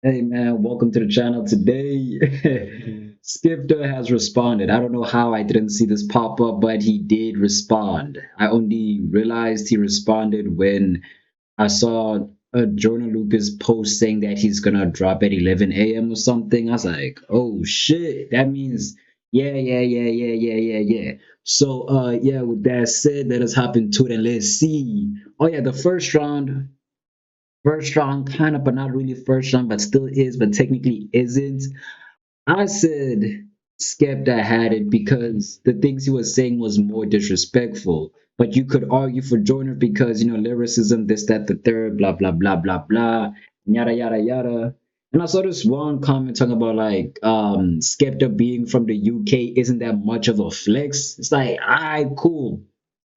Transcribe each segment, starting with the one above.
Hey man, welcome to the channel today. Skepta has responded. I don't know how I didn't see this pop up, but he did respond. I only realized he responded when I saw a Jordan Lucas post saying that he's gonna drop at 11 a.m. or something. I was like, oh shit, that means yeah. So yeah, with that said, let us hop into it and let's see. Oh yeah, the first round kind of, but not really first round, but still is, but technically isn't. I said Skepta had it because the things he was saying was more disrespectful. But you could argue for Joyner because lyricism, this, that, the third, blah blah blah blah blah, yada yada yada. And I saw this one comment talking about like Skepta being from the UK isn't that much of a flex. It's like, alright, cool.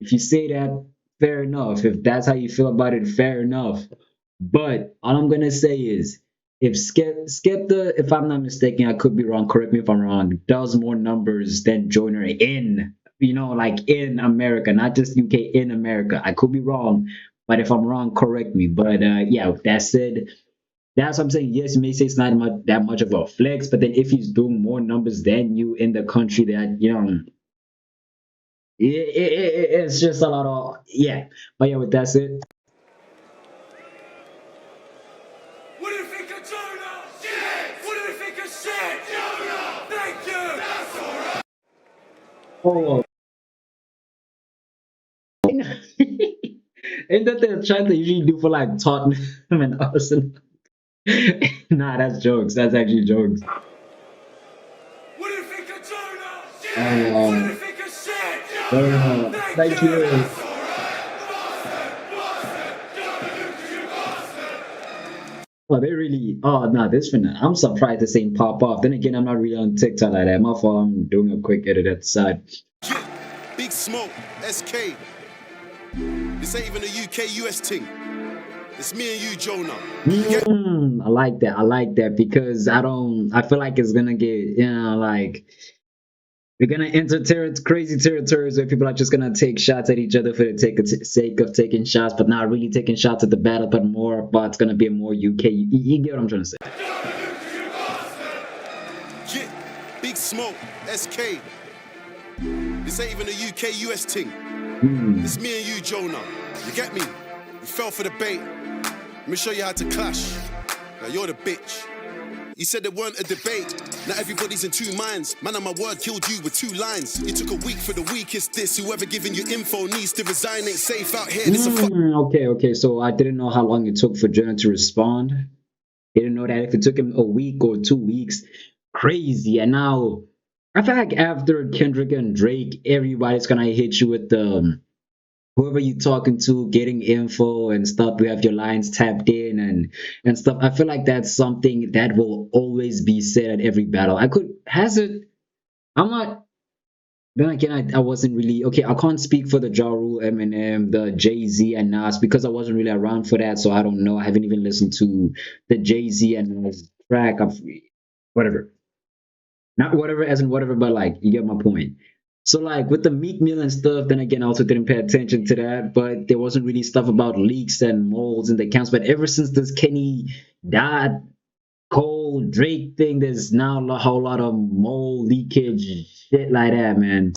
If you say that, fair enough. If that's how you feel about it, fair enough. But all I'm gonna say is, if Skepta, if I'm not mistaken, I could be wrong. Correct me if I'm wrong. Does more numbers than Joyner in, like in America, not just UK, in America. I could be wrong, but if I'm wrong, correct me. But yeah, with that said, that's what I'm saying. Yes, you may say it's not that much of a flex, but then if he's doing more numbers than you in the country, that it's just a lot of yeah. But yeah, with that said. What do you think of Jonah? Shit! What do you think of shit? Jonah! Thank you! That's alright! Oh, ain't that the chant they usually do for like Tottenham and Arsenal? Nah, that's jokes. That's actually jokes. What do you think of Jonah? Shit! What do you Um, think of shit? Jonah! Thank Thank you! you. That's alright! Bastard! Jonah Lucas, you bastard! Oh, they really. Oh, no, this one. I'm surprised this ain't pop off. Then again, I'm not really on TikTok like that. My fault. I'm doing a quick edit at the side. Yeah, Big Smoke, SK. This ain't even a UK US thing. It's me and you, Jonah. You get I like that. I like that because I don't. I feel like it's gonna get. Like we're gonna enter crazy territories where people are just gonna take shots at each other for the sake of taking shots, but not really taking shots at the battle, but more. But it's gonna be more UK. You get what I'm trying to say? Jonah Lucas, you bastard! yeah, Big Smoke, SK. This ain't even a UK US thing. It's me and you, Jonah. You get me? You fell for the bait. Let me show you how to clash. Now you're the bitch. You said there weren't a debate. Now everybody's in two minds. Man, on my word, killed you with 2 lines. You took a week for the weakest diss. Whoever giving you info needs to resign. Ain't safe out here. This a fuck. Okay. So I didn't know how long it took for Jonah to respond. Didn't know that if it took him a week or 2 weeks, crazy. And now I feel like after Kendrick and Drake, everybody's gonna hit you with the whoever you're talking to, getting info and stuff. You have your lines tapped in and stuff. I feel like that's something that will always be said at every battle. I could has it. I'm not. Then again, I wasn't really okay. I can't speak for the Ja Rule, Eminem, the Jay Z, and Nas because I wasn't really around for that, so I don't know. I haven't even listened to the Jay Z and Nas track of whatever, not whatever as in whatever, but like you get my point. So like with the Meek Mill and stuff, then again, I also didn't pay attention to that, but there wasn't really stuff about leaks and molds in the accounts. But ever since this Kenny died, Cole Drake thing, there's now a whole lot of mold leakage shit like that, man.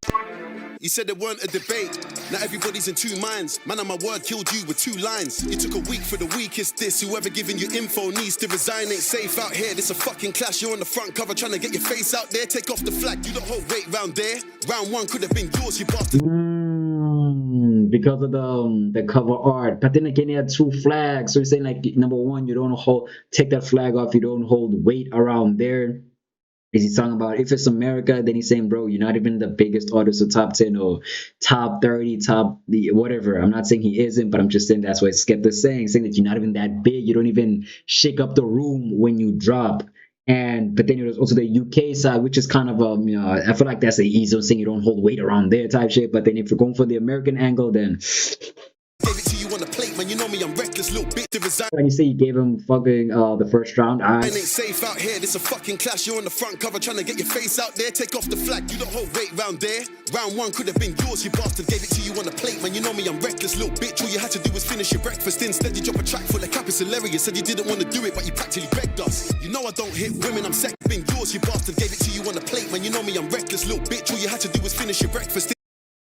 You said there weren't a debate. Now everybody's in 2 minds. Man, on my word, killed you with 2 lines. You took a week for the weakest diss. Whoever giving you info needs to resign. Ain't safe out here. This a fucking clash. You're on the front cover trying to get your face out there. Take off the flag. You don't hold weight round there. Round 1 could have been yours, you bastard. Because of the cover art, but then again, he had 2 flags. So he's saying like number one, you don't hold take that flag off. You don't hold weight around there. Is he talking about if it's America? Then he's saying, bro, you're not even the biggest artist of top 10 or top 30, top whatever. I'm not saying he isn't, but I'm just saying that's what Skepta's saying that you're not even that big. You don't even shake up the room when you drop. And but then it was also the UK side, which is kind of I feel like that's the easy saying you don't hold weight around there type shit. But then if you're going for the American angle, then Gave it to you on the plate, man. You know know me, I'm reckless, little bitch to resign. When you say you gave him fucking the first round, I ain't safe out here, this a fucking clash. You're on the front cover trying to get your face out there. Take off the flag, you don't hold weight round there. Round one could have been yours, you bastard. Gave it to you on the plate, man. You know me, I'm reckless, little bitch. All you had to do was finish your breakfast. Instead, you drop a track full of cap. It's hilarious. Said you didn't want to do it, but you practically begged us. You know I don't hit women, I'm sex. Been yours, you bastard. Gave it to you on the plate, man. You know me, I'm reckless, little bitch. All you had to do was finish your breakfast.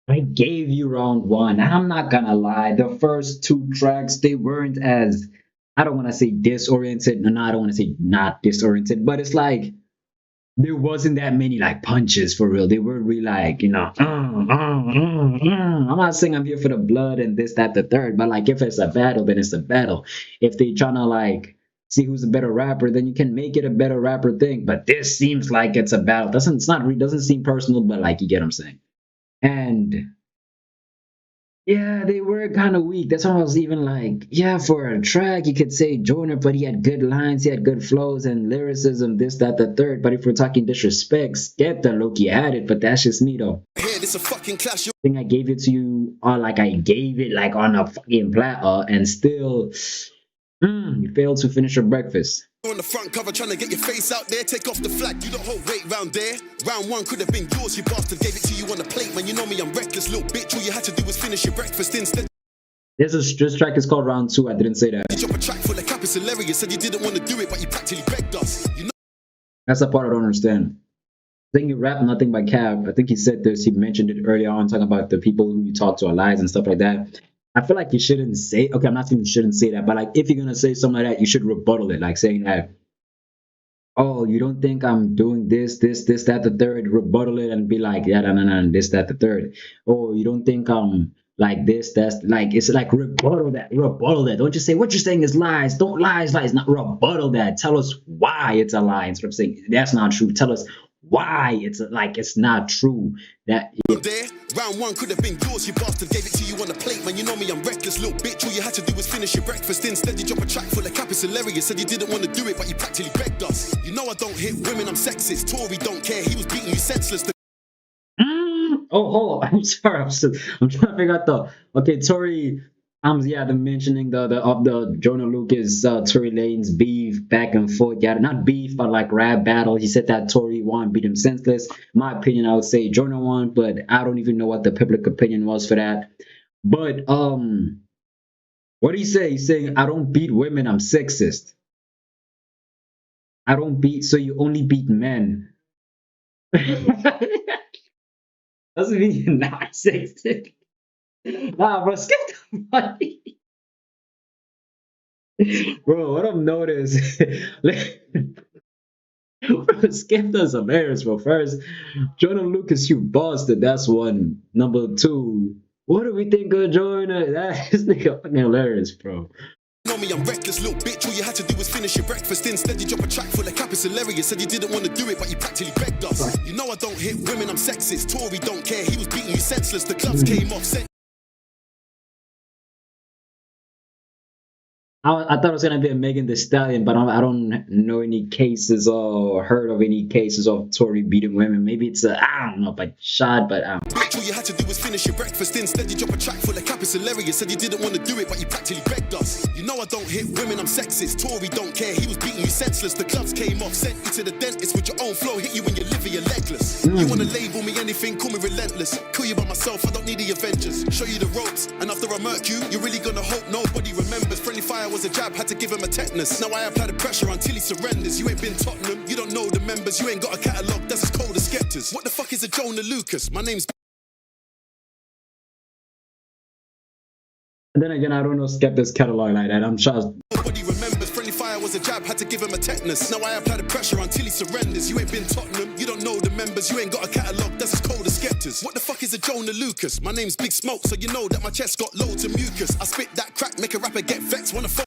I gave you round one. I'm not gonna lie. The first two tracks, they weren't as, I don't want to say disoriented. No, I don't want to say not disoriented, but it's like there wasn't that many like punches for real. They were really like, you know, I'm not saying I'm here for the blood and this, that, the third, but like if it's a battle, then it's a battle. If they trying to like see who's a better rapper, then you can make it a better rapper thing. But this seems like it's a battle. Doesn't seem personal, but like you get what I'm saying. And yeah, they were kind of weak. That's why I was even like, yeah, for a track, you could say Joyner, but he had good lines, he had good flows and lyricism, this, that, the third. But if we're talking disrespect, Skepta Loki had it, but that's just me though. Here, this a fucking clash. I think I gave it to you, or like I gave it like on a fucking platter, and still, you failed to finish your breakfast. On the front cover trying to get your face out there. Take off the flag, you don't hold weight round there. Round one could have been yours, you bastard. Gave it to you on the plate, man. You know me, I'm reckless, little bitch. All you had to do was finish your breakfast. Instead, this track is called Round 2. I didn't say that. you drop a track full of cap. It's hilarious. Said you didn't want to do it, but you practically begged us. You know That's the part I don't understand. I think you rap nothing but cap. I think he said this. He mentioned it earlier on, talking about the people who you talk to are lies and stuff like that. I feel like you shouldn't say, okay, I'm not saying you shouldn't say that, but like if you're gonna say something like that, you should rebuttal it, like saying that, oh, you don't think I'm doing this, that, the third, rebuttal it and be like, yeah, no, this, that, the third. Or you don't think I'm like this, that's like, it's like rebuttal that. Don't just say what you're saying is lies. Don't lies, not rebuttal that. Tell us why it's a lie. Instead of saying that's not true, tell us why it's not true. That there, round one could have been yours, you bastard. Gave it to you on the plate, man. You know me, I'm reckless, little bitch. All you had to do was finish your breakfast. Instead, you drop a track full of cap. It's hilarious. Said you didn't want to do it, but you practically begged us. You know I don't hit women, I'm sexist. Tory don't care, he was beating you senseless. Oh, hold on. I'm sorry. I'm trying to figure out okay, Tory. Yeah, the mentioning the Joyner Lucas, Tory Lanez beef back and forth. Yeah, not beef, but like rap battle. He said that Tory won, beat him senseless. My opinion, I would say Joyner won, but I don't even know what the public opinion was for that. But what did he say? He's saying I don't beat women, I'm sexist. I don't beat, so you only beat men. Doesn't mean you're not sexist. Nah, bro, Skepta funny. Bro, what I've noticed, Skepta's hilarious, bro. First, Joyner Lucas, you bastard. That's one. Number two, what do we think of Joyner? This nigga fucking hilarious, bro. You know me, I'm reckless, little bitch. All you had to do was finish your breakfast. Instead, you drop a track full of cap. It's hilarious. Said you didn't want to do it, but you practically begged us. You know I don't hit women, I'm sexist. Tory don't care, he was beating you senseless. The clubs came off. I thought it was gonna be a Megan Thee Stallion, but I don't know any cases or heard of any cases of Tory beating women. Maybe it's I don't know, but shot, but Bitch, all you had to do was finish your breakfast. Instead, you drop a track full of cap. It's hilarious. Said you didn't want to do it, but you practically begged us. You know I don't hit women, I'm sexist. Tory don't care, he was beating you senseless. The clubs came off, sent you to the dentist with your own flow. Hit you in your liver, you're legless. You wanna label me anything, call me relentless. Kill you by myself, I don't need the Avengers. Show you the ropes, and after I murk you, you're really gonna hope nobody remembers. Friendly fire was a jab, had to give him a tetanus. Now I apply the pressure until he surrenders. You ain't been Tottenham, you don't know the members. You ain't got a catalogue that's as cold as Skepta's. What the fuck is a Joyner Lucas? My name's... And then again, I don't know Skepta's catalog like that. I'm sure. Nobody remembers. Friendly fire was a jab, had to give him a tetanus. Now I apply the pressure until he surrenders. You ain't been Tottenham, you don't know the members. You ain't got a catalogue that's as cold as Skepta's. What the fuck is a Joyner Lucas? My name's Big Smoke, so you know that my chest got loads of mucus. I spit that crack, make a rapper get vexed, wanna fuck.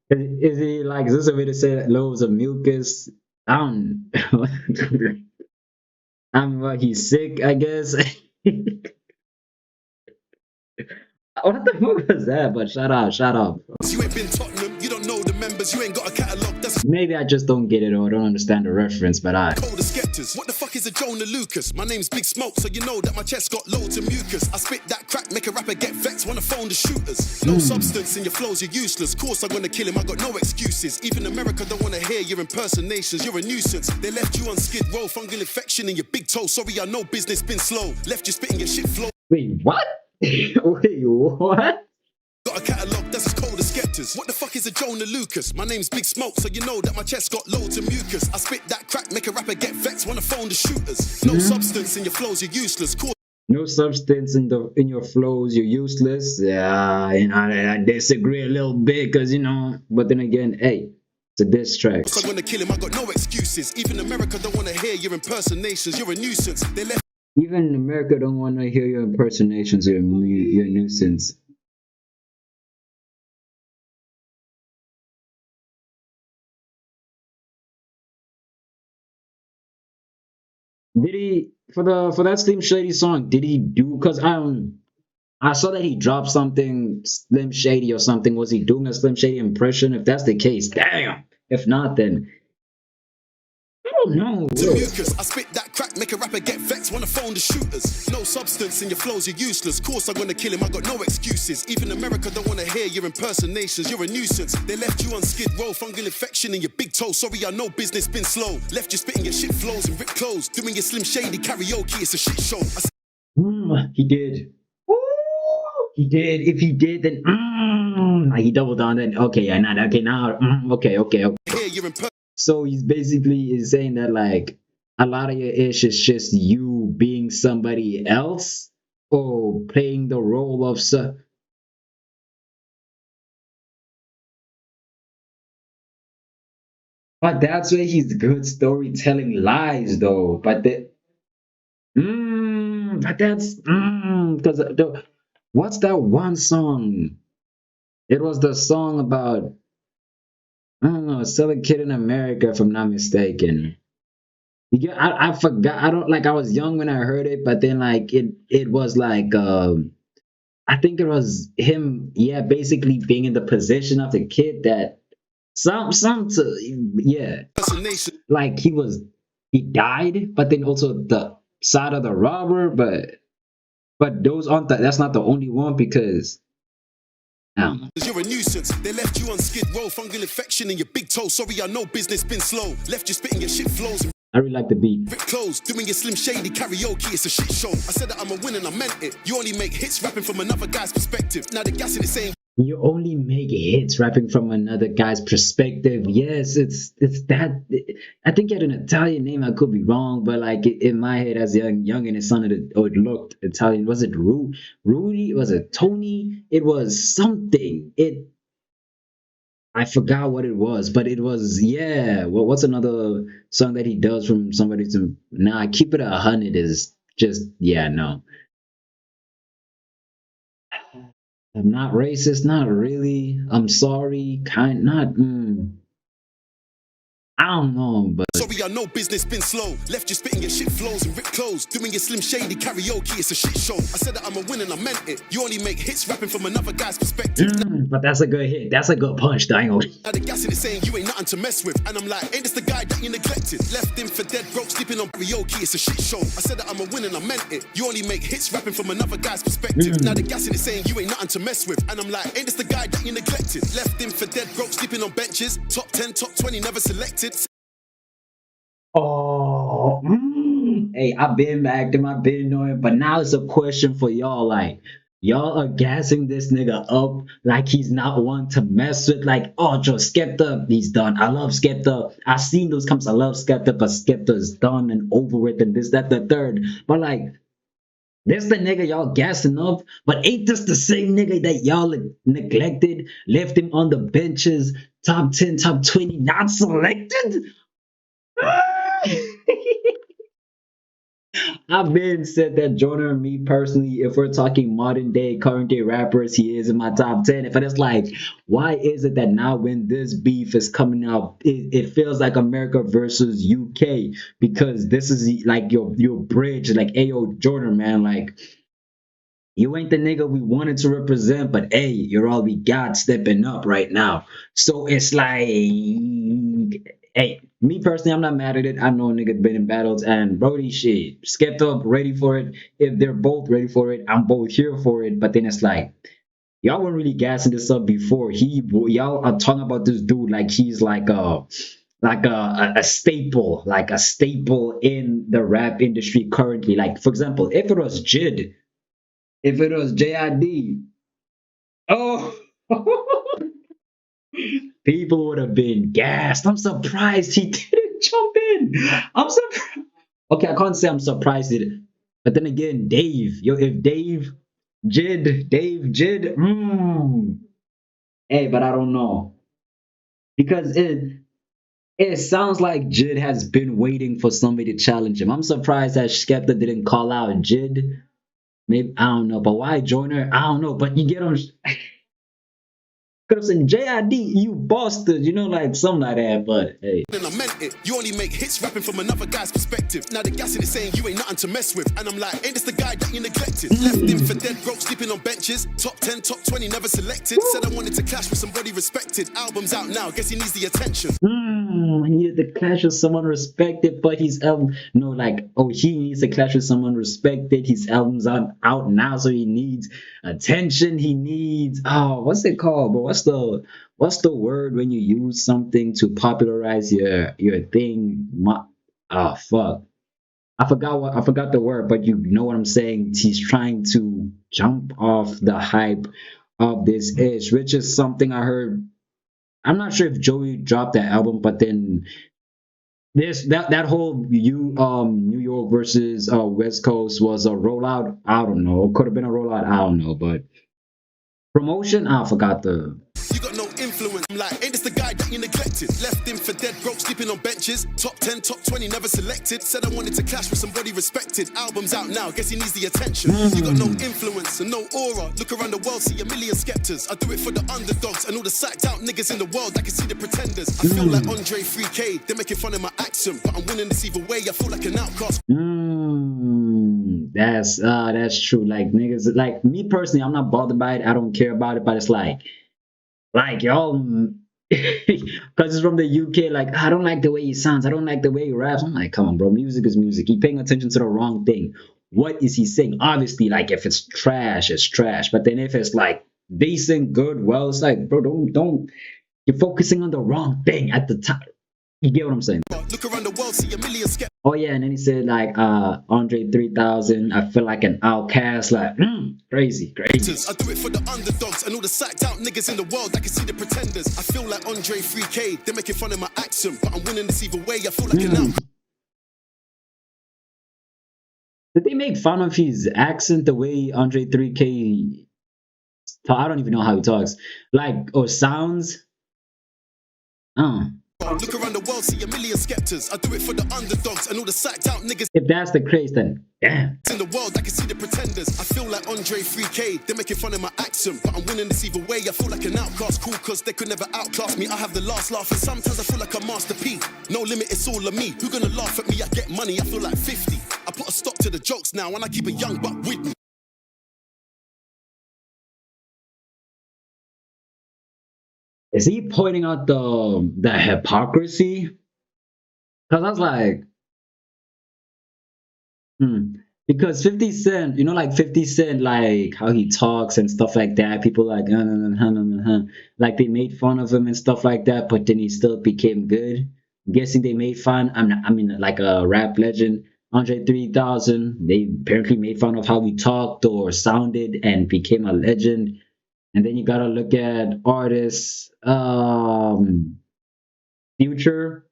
Is he like, is this a way to say that loads of mucus? I don't what, he's sick, I guess. What the fuck was that? But shut up. You ain't been Tottenham, you don't know the members, you ain't got a catalogue that's maybe I just don't get it or I don't understand the reference, but I cold as Skepta. Skeptas. What the fuck is a Jonah Lucas? My name's Big Smoke, so you know that my chest got loads of mucus. I spit that crack, make a rapper get vexed, wanna phone the shooters. No substance in your flows, you're useless. Course I'm gonna kill him, I got no excuses. Even America don't wanna hear your impersonations, you're a nuisance. They left you on skid row, fungal infection in your big toe. Sorry, I know business been slow. Left you spitting your shit flow. Wait, what? Wait, what? Got a catalogue that's as cold as Skeptas. What the fuck is a Jonah Lucas? My name's Big Smoke, so you know that my chest got loads of mucus. I spit that crack, make a rapper get vexed, wanna phone the shooters. No substance in your flows, you're useless. No substance in your flows, you're useless. Yeah, you know, I disagree a little bit, cause you know, but then again, hey, it's a diss track. So I'm gonna kill him, I got no excuses. Even America don't wanna hear your impersonations, you're a nuisance. They left. Even America don't want to hear your impersonations. You're a nuisance. Did he for that Slim Shady song? Did he do? Cause I saw that he dropped something Slim Shady or something. Was he doing a Slim Shady impression? If that's the case, damn. If not, then I don't know. I spit that crack, make a rapper get vexed, wanna phone the shooters. No substance in your flows, you're useless. Course I'm gonna kill him, I got no excuses. Even America don't wanna hear your impersonations, you're a nuisance. They left you on skid row, fungal infection in your big toe. Sorry, I know business been slow. Left you spitting your shit flows and ripped clothes. Doing your Slim Shady karaoke, it's a shit show. He did. He did. If he did, then he doubled down. Then okay, okay. So he's basically saying that like a lot of your ish is just you being somebody else or playing the role of But that's where he's good storytelling lies though. But but that's because what's that one song? It was the song about I don't know, Still a Kid in America, if I'm not mistaken. Yeah, I forgot. I don't like. I was young when I heard it, but then like it was like I think it was him. Yeah, basically being in the position of the kid that yeah, like he died, but then also the side of the robber, but those aren't that's not the only one because. You're a nuisance. They left you on skid row, fungal infection in your big toe. Sorry, I know business been slow. Left you spitting your shit flows. I really like the beat. Ripped clothes, doing your Slim Shady karaoke, it's a shit show. I said that I'm a winner and I meant it. You only make hits rapping from another guy's perspective. Now the gas in it saying you only make hits rapping from another guy's perspective. Yes, it's that. I think he had an Italian name. I could be wrong, but like in my head, as young and it sounded or it looked Italian. Was it Rudy? Was it Tony? It was something. I forgot what it was, but it was yeah. Well, what's another song that he does from somebody to? Nah, Keep It 100 is just yeah no. I'm not racist, not really. I'm sorry, not. I don't know, but sorry, I know business been slow. Left you spitting your shit flows and ripped clothes. Doing your Slim Shady karaoke, it's a shit show. I said that I'm a winner and I meant it. You only make hits rapping from another guy's perspective. But that's a good hit. That's a good punch, Daniel. Now the gas in it saying you ain't nothing to mess with. And I'm like, ain't this the guy that you neglected? Left him for dead broke, sleeping on karaoke, it's a shit show. I said that I'm a winner and I meant it. You only make hits rapping from another guy's perspective. Now the gas in it saying you ain't nothing to mess with. And I'm like, ain't this the guy that you neglected? Left him for dead broke, sleeping on benches. Top 10, top 20, never selected. Oh, hey, I've been back to I've been knowing, but now it's a question for y'all. Like, y'all are gassing this nigga up like he's not one to mess with. Like, oh, Joe Skepta, he's done. I love Skepta. I've seen those comments. I love Skepta, but Skepta is done and over with, and this, that, the third. But like, this the nigga y'all gassing up, but ain't this the same nigga that y'all neglected, left him on the benches, top 10, top 20, not selected? I've been said that Jonah and me personally, if we're talking modern day, current day rappers, he is in my top 10. If it's like, why is it that now when this beef is coming out, it feels like America versus UK? Because this is like your bridge, like, hey, yo, Jonah, man, like, you ain't the nigga we wanted to represent, but hey, you're all we got stepping up right now. So it's like, hey, me personally, I'm not mad at it. I know a nigga been in battles and Brody shit. Skepta ready for it. If they're both ready for it, I'm both here for it. But then it's like y'all weren't really gassing this up before. Y'all are talking about this dude like he's like a staple, like a staple in the rap industry currently. Like for example, if it was Jid, if it was JID, oh, people would have been gassed. I'm surprised he didn't jump in. I'm surprised. Okay, I can't say I'm surprised it, but then again, Dave, yo, if Dave, Jid, hey, but I don't know because it sounds like Jid has been waiting for somebody to challenge him. I'm surprised that Skepta didn't call out Jid. Maybe I don't know, but why Joyner? I don't know, but you get on. Could have said JID, you bastard, like something like that. But hey, And I meant it. You only make hits rapping from another guy's perspective. Now the gas in it saying you ain't nothing to mess with. And I'm like, ain't this the guy that you neglected? Left him for dead broke, sleeping on benches. Top 10, top 20, never selected. Said I wanted to clash with somebody respected. Album's out now, guess he needs the attention. he needed to clash with someone respected, but his album, no, like, oh, he needs to clash with someone respected. His album's out now, so he needs attention. He needs, oh, what's it called, bro? What's the word when you use something to popularize your thing? Fuck. I forgot the word, but you know what I'm saying. He's trying to jump off the hype of this ish, which is something I heard. I'm not sure if Joey dropped that album, but then this that whole New York versus West Coast was a rollout. I don't know. Could have been a rollout. I don't know, but promotion. I forgot the. You got no influence. I'm like, ain't this the guy that you neglected? Left him for dead broke, sleeping on benches. Top 10, top 20, never selected. Said I wanted to clash with somebody respected. Album's out now, guess he needs the attention. You got no influence and no aura. Look around the world, see a million skepters. I do it for the underdogs and all the psyched out niggas in the world. I can see the pretenders. I feel like Andre 3K. They're making fun of my accent, but I'm winning this either way. I feel like an outcast. That's true. Like niggas, like me personally, I'm not bothered by it. I don't care about it, but it's like y'all, because it's from the UK. Like I don't like the way he sounds. I don't like the way he raps. I'm like, come on, bro. Music is music. He paying attention to the wrong thing. What is he saying? Obviously, like if it's trash, it's trash. But then if it's like decent, good, well, it's like, bro, don't. You're focusing on the wrong thing at the time. You get what I'm saying? Look around the world, see a million skeptics. Oh yeah, and then he said like Andre 3000. I feel like an outcast. Like crazy. I do it for the underdogs and all the psyched out niggas in the world. I can see the pretenders. I feel like Andre 3K. They're making fun of my accent, but I'm winning this either way. I feel like an outcast. Did they make fun of his accent the way Andre 3K? I don't even know how he talks. Like or sounds. Look around the world, see a million skeptics. I do it for the underdogs and all the psyched out niggas. If that's the case, then damn. In the world, I can see the pretenders. I feel like Andre 3K. They're making fun of my accent, but I'm winning this either way. I feel like an outcast, cool, cause they could never outclass me. I have the last laugh, and sometimes I feel like a Master P. No limit, it's all of me. Who gonna laugh at me? I get money, I feel like 50. I put a stop to the jokes now, and I keep a young buck with me. Is he pointing out the hypocrisy? Because I was like, because 50 Cent, like 50 Cent, like how he talks and stuff like that. People like, like they made fun of him and stuff like that, but then he still became good. I'm guessing they made fun. I mean, like a rap legend, Andre 3000. They apparently made fun of how he talked or sounded and became a legend. And then you gotta look at artists, Future,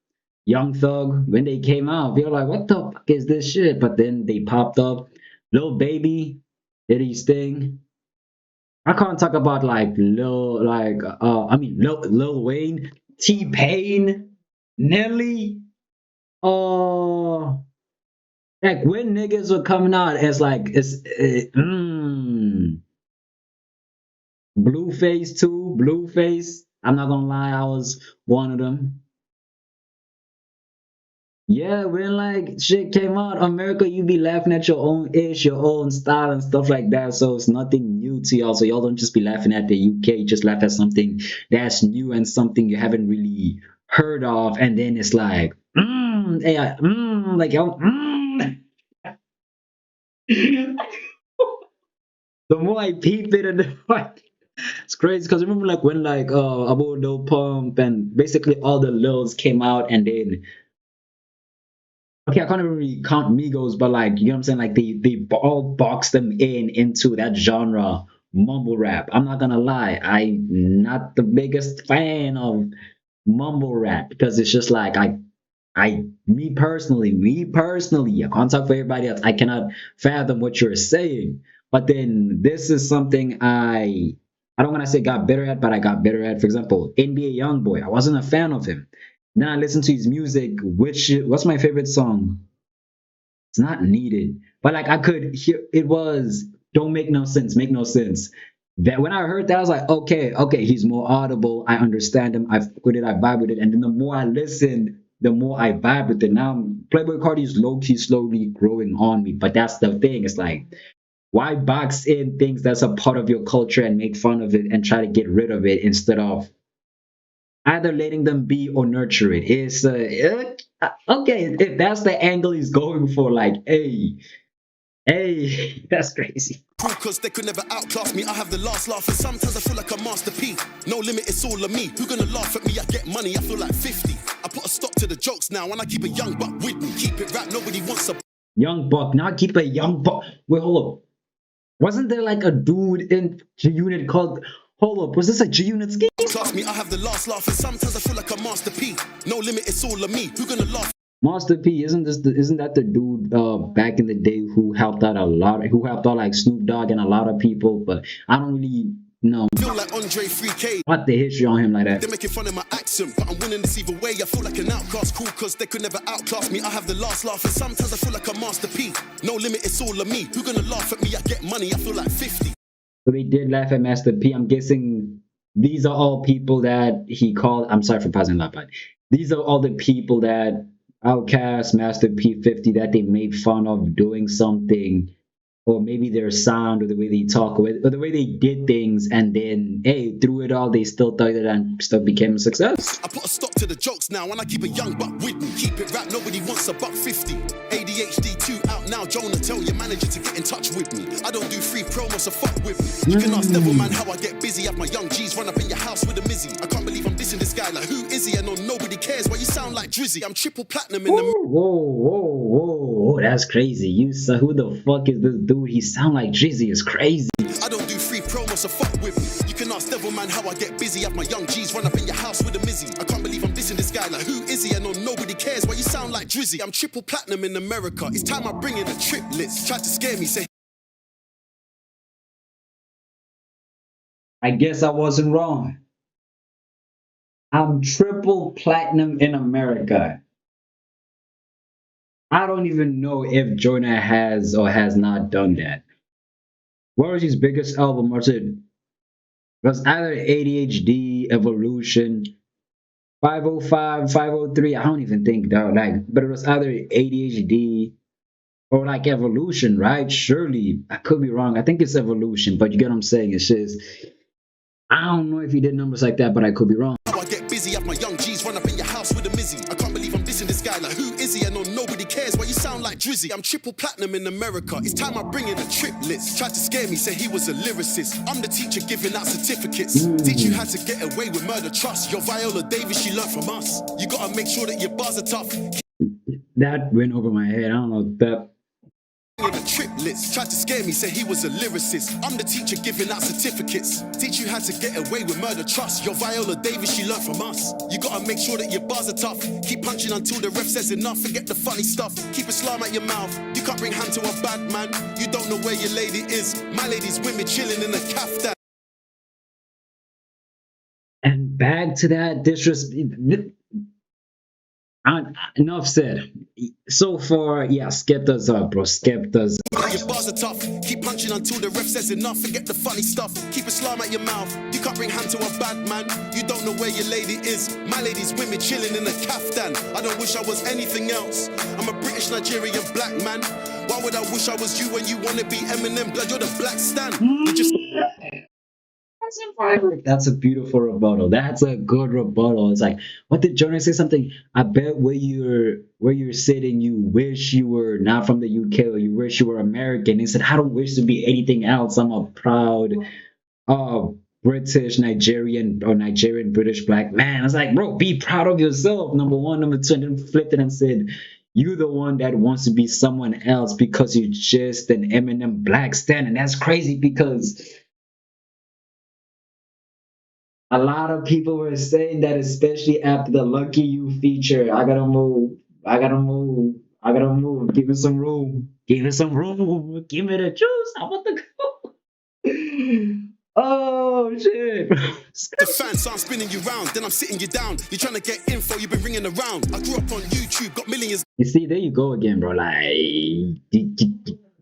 Young Thug, when they came out, you're like, what the fuck is this shit? But then they popped up. Lil Baby did his thing. I can't talk about like Lil Wayne, T-Pain, Nelly. Like when niggas were coming out as like Blueface too. Blueface. I'm not gonna lie, I was one of them. Yeah, when like shit came out, America, you be laughing at your own ish, your own style and stuff like that. So it's nothing new to y'all. So y'all don't just be laughing at the UK, just laugh at something that's new and something you haven't really heard of, and then it's like, yeah, like, yo, the more I peep it, and the more it's crazy because remember like when like about no pump and basically all the lils came out and then okay, I can't even really count Migos, but like you know what I'm saying, like they all boxed them into that genre mumble rap. I'm not gonna lie, I'm not the biggest fan of mumble rap because it's just like me personally, I can't talk for everybody else. I cannot fathom what you're saying. But then this is something I don't want to say got better at, but I got better at. For example, NBA YoungBoy. I wasn't a fan of him. Then I listened to his music, which what's my favorite song? It's not needed. But like I could hear it was don't make no sense, make no sense. That when I heard that, I was like, okay, he's more audible. I understand him. I fuck with it, I vibe with it. And then the more I listened, the more I vibe with it. Now Playboy Cardi is low key slowly growing on me. But that's the thing. It's like, why box in things that's a part of your culture and make fun of it and try to get rid of it instead of either letting them be or nurture it? It's okay if that's the angle he's going for. Like, hey, that's crazy. Cool, cause they could never outclass me. I have the last laugh, and sometimes I feel like a masterpiece. No limit, it's all of me. Who gonna laugh at me? I get money, I feel like 50. I put a stop to the jokes now, and I keep a young buck with me. Keep it rap, nobody wants a Young Buck, now keep a young buck. Wait, hold up. Wasn't there like a dude in G Unit called? Hold up, was this a G Unit scheme? class me. I have the last laugh, and sometimes I feel like a masterpiece. No limit, it's all of me. Who gonna laugh? Master P, isn't that the dude back in the day who helped out a lot, who helped out like Snoop Dogg and a lot of people, but I don't really know Feel like Andre 3K. what the history on him like They're that. making fun of my accent, but I'm winning this either way. I feel like an outcast, cool, cause they could never outclass me. I have the last laugh, and sometimes I feel like a masterpiece. No limit, it's all of me. Who gonna laugh at me? I get money, I feel like 50. So they did laugh at Master P. I'm guessing these are all people that he called. I'm sorry for pausing that, but these are all the people that Outcast, Master P 50 that they made fun of doing something, or maybe their sound or the way they talk or the way they did things, and then hey, through it all they still thought it and still became a success. I put a stop to the jokes now, and I keep a young buck with me. Keep it rap, nobody wants a buck 50. ADHD 2 out now, Jonah, tell your manager to get in touch with me. I don't do free promos, so fuck with me. You can ask Devilman how I get busy. Have my young G's run up in your house with a Mizzy. I can't believe I'm dissing this guy, like who is he? I know nobody cares, why you sound like Drizzy. I'm triple platinum in the Whoa, that's crazy. You said who the fuck is this dude? He sound like Jizzy is crazy. I don't do free promos, so fuck with me. You can ask Devilman how I get busy. Have my young G's run up in your house with a Mizzy. I can't believe I'm dissing this guy, like who is he? I know nobody cares, why you sound like Drizzy. I'm triple platinum in America. It's time I bring in a trip list. Tried to scare me, say I guess I wasn't wrong. I'm triple platinum in America. I don't even know if Jonah has or has not done that. What was his biggest album? It was either ADHD, Evolution, 505, 503. I don't even think that like, but it was either ADHD or like Evolution, right? Surely I could be wrong. I think it's Evolution, but you get what I'm saying. It's just I don't know if he did numbers like that, but I could be wrong. how I get busy. Have my young G's run up in your house with a Mizzy. I can't believe I'm dissing this guy, like who is he? I know nobody cares, why you sound like Drizzy. I'm triple platinum in America. It's time I bring in a trip list. Tried to scare me, say he was a lyricist. I'm the teacher giving out certificates. Teach you how to get away with murder, trust. Your Viola Davis, she learned from us. You gotta make sure that your bars are tough. That went over my head. I don't know that. In a trip list, tried to scare me, say he was a lyricist. I'm the teacher giving out certificates. Teach you how to get away with murder, trust. Your Viola Davis, she learned from us. You gotta make sure that your bars are tough. Keep punching until the ref says enough. Forget the funny stuff. Keep a slime at your mouth. You can't bring hand to a bad man. You don't know where your lady is. My lady's with me chilling in a caftan. And back to that disrespect. Enough said. So far, yeah, Skepta's up, bro. Skepta's. Your bars are tough. Keep punching until the ref says enough. Forget the funny stuff. Keep a slime at your mouth. You can't bring hand to a bad man. You don't know where your lady is. My lady's with me chilling in a caftan. I don't wish I was anything else. I'm a British Nigerian black man. Why would I wish I was you when you wanna be Eminem? Blood, you're the black stan. You just That's a beautiful rebuttal. That's a good rebuttal. It's like, what did Jonah say? Something. I bet where you're sitting, you wish you were not from the UK or you wish you were American. He said, I don't wish to be anything else. I'm a proud British Nigerian or Nigerian British black man. I was like, bro, be proud of yourself. Number one, number two, and then flipped it and said, you the one that wants to be someone else because you're just an Eminem black stan, and that's crazy because a lot of people were saying that, especially after the Lucky You feature. I gotta move. I gotta move. I gotta move. Give it some room. Give it some room. Give me the juice. I want the go. Oh shit. The fans, so I'm spinning you round, then I'm sitting you down. You're trying to get info, you've been ringing around. I grew up on YouTube, got millions. You see, there you go again, bro. Like, you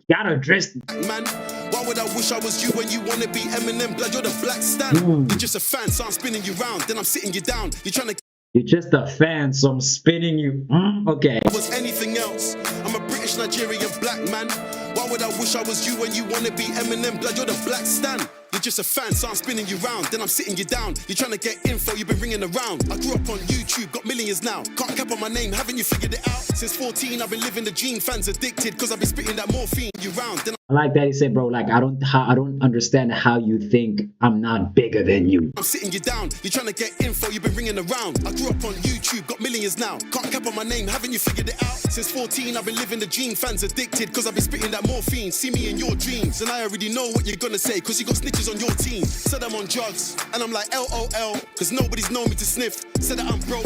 gotta address. Man, why would I wish I was you when you wanna be Eminem? Blood, you're the black stan. You're just a fan, so I'm spinning you round, then I'm sitting you down. You're trying to. You're just a fan, so I'm spinning you. Okay. Was anything else? I'm a British Nigerian black man. Why would I wish I was you when you wanna be Eminem? Blood, you're the black stan. You're just a fan, so I'm spinning you round, then I'm sitting you down. You're trying to get info, you've been ringing around. I grew up on YouTube, got millions now. Can't cap on my name, haven't you figured it out? Since 14, I've been living the dream. Fans addicted, cause I've been spitting that morphine you round. Then I like that he said, bro, like I don't understand how you think I'm not bigger than you. I'm sitting you down, you're trying to get info, you've been ringing around. I grew up on YouTube, got millions now. Can't cap on my name, haven't you figured it out? Since 14, I've been living the dream. Fans addicted, cause I've been spitting that morphine. See me in your dreams, and I already know what you're gonna say, cause you got snitches on your team. Said I'm on drugs, and I'm like LOL, cause nobody's known me to sniff. Said that I'm broke,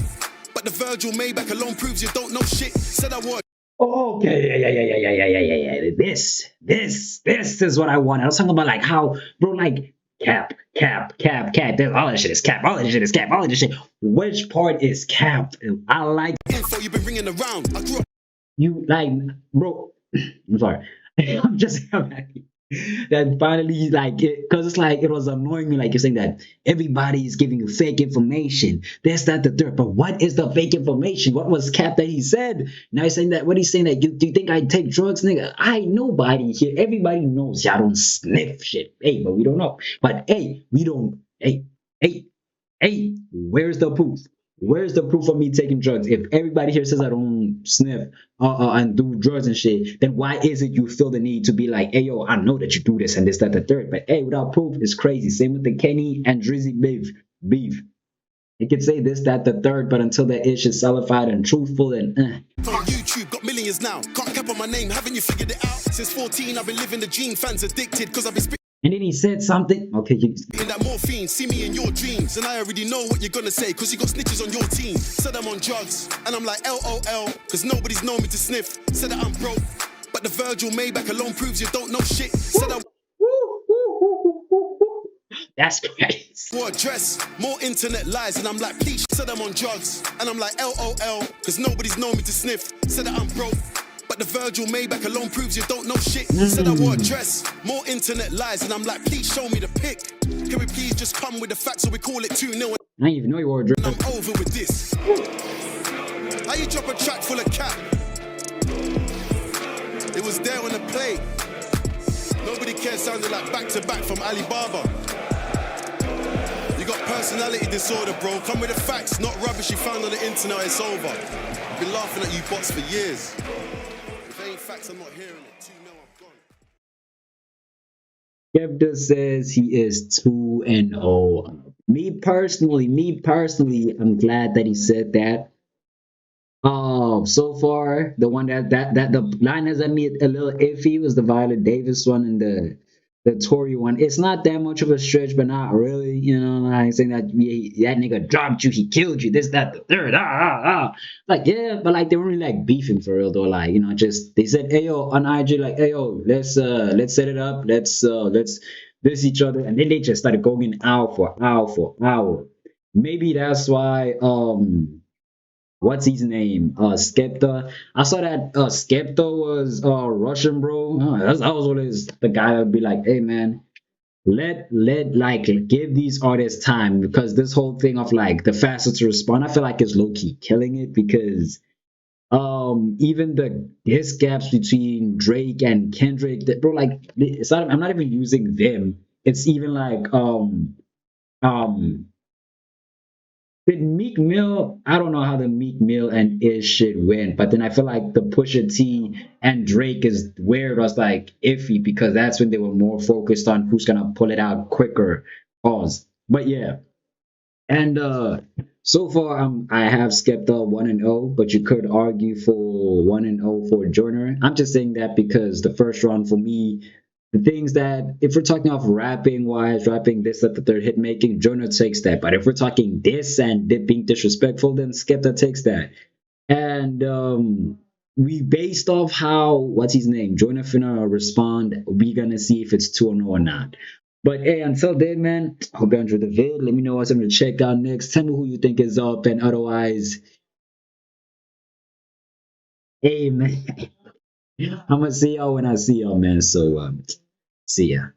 but the Virgil Maybach alone proves you don't know shit. Said I was. Okay, yeah. This is what I want. I was talking about like how, bro, like cap. All this shit is cap. All this shit is cap. All this shit. Which part is cap? I like Info you've been ringing around. I grew up. you, like, bro. I'm sorry. I'm just happy that finally, like, because it's like it was annoying me, like you're saying that everybody is giving you fake information. That's not the third. But what is the fake information? What was cap that he said? Now he's saying that. What he's saying that do you think I take drugs, nigga? Nobody here. Everybody knows y'all don't sniff shit. Hey, but we don't know. But hey, we don't. Hey, where's the proof? Where's the proof of me taking drugs? If everybody here says I don't sniff and do drugs and shit, then why is it you feel the need to be like, hey, yo, I know that you do this and this, that, the third. But hey, without proof, it's crazy. Same with the Kenny and Drizzy beef. You could say this, that, the third, but until that ish is solidified and truthful and On YouTube, got millions now. Can't cap on my name, haven't you figured it out? Since 14, I've been living the dream. Fans addicted, cause I've been spitting and then he said something. Okay, that morphine. See me in your dreams, and I already know what you're gonna say, cause you got snitches on your team. Said I'm on drugs, and I'm like LOL, cause nobody's known me to sniff. Said that I'm broke, but the Virgil Maybach alone proves you don't know shit. Said I that's crazy. wore a dress, more internet lies, and I'm like, please. Said I'm on drugs, and I'm like LOL, cause nobody's known me to sniff. Said that I'm broke, but the Virgil Maybach alone proves you don't know shit. Said I wore a dress, more internet lies, and I'm like, please show me the pic. Can we please just come with the facts so we call it 2-0? I didn't even know you wore a dress. I'm over with this. How you drop a track full of cap? It was there on the play. Nobody cares sounded like back to back from Alibaba. You got personality disorder, bro. Come with the facts, not rubbish you found on the internet. It's over. I've been laughing at you bots for years. If it ain't facts, I'm not hearing it. 2-0, I'm gone. Skepta says he is 2-0. Me personally, I'm glad that he said that. So far, the one that the line has made me a little iffy was the Violet Davis one and the Tory one. It's not that much of a stretch, but not really. You know, like saying that that nigga dropped you, he killed you, this, that, the third. Like, yeah, but like they weren't really like beefing for real though. Like, you know, just they said, hey yo, on IG, like, hey yo, let's set it up, let's diss each other, and then they just started going hour for hour. Maybe that's why what's his name? Skepta. I saw that Skepta was Russian, bro. That was always the guy that would be like, hey man, let like give these artists time, because this whole thing of like the faster to respond, I feel like it's low-key killing it, because even the diss gaps between Drake and Kendrick, that bro, like it's not, I'm not even using them. It's even like Um, with Meek Mill, I don't know how the Meek Mill and Ish shit went, but then I feel like the Pusha T and Drake is where it was like iffy because that's when they were more focused on who's gonna pull it out quicker. Pause. But yeah, and so far I have Skepta 1-0, but you could argue for 1-0 for Joyner. I'm just saying that because the first round for me, the things that if we're talking off rapping wise, rapping this, that, the third hit making, Joyner takes that. But if we're talking this and being disrespectful, then Skepta takes that. And we based off how what's his name, Joyner finna respond, we gonna see if it's 2 or no or not. But hey, until then, man, hope you enjoyed the vid. Let me know what's something to check out next. Tell me who you think is up, and otherwise, hey man, I'm gonna see y'all when I see y'all, man. So see ya.